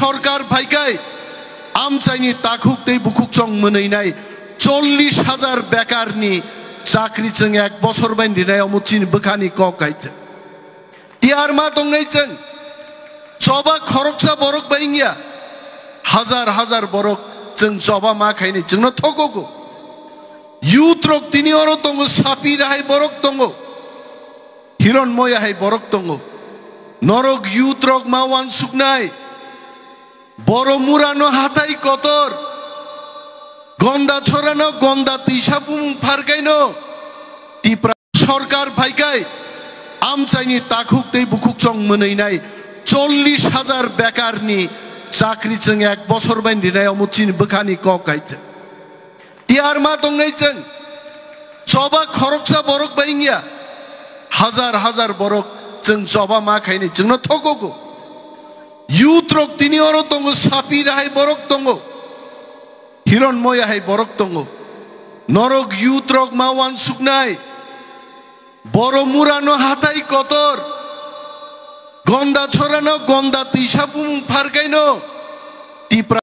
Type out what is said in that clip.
সরকার ভাইকাই আমচাইনি তাকুক তৈ বুকুক চং মোनैनाय 40,000 বেকারনি চাকরি जों 1 বছর বাইন্দিনাय অমুচিन बोखानि कक गायचे তিয়ার মা दंनायजों जबा खरकसा बरक बायनिया हाजार हाजार बरक जों जबा मा खायनि जोंनो थगगो युथ रक तिनि अरो दङ सापि राहाय बरक दङ हिरनमयाहाय बरक दङ नरक युथ रक मावान सुकनाय बरो मुरानो हाथाय कतर गंदा छरानो गंदा तिसाबुं फारगायनो तिप्रा सरकार भाइकाय आमचाइनि ताकुक तै बुकुक चं मोनैनाय 40,000 बेकारनि चाकरि जों 1 বছর বাইন্दिनाय অমুচিन बोखानि कक गायचे তিয়ার মা दंनायजों जबा खरकसा बरक बायनिया हाजार हाजार बरक जों जबा मा खायनि जोंनो थगगो युथ रक तिनि अरो दङ सापि राहाय बरक दङ हिरनमयाहाय बरक दङ नरक युथ रक मावान सुकनाय बरो मुरानो हाथाय कतर गंदा छरानो गंदा तिसाबुं फारगायनो तिप्रा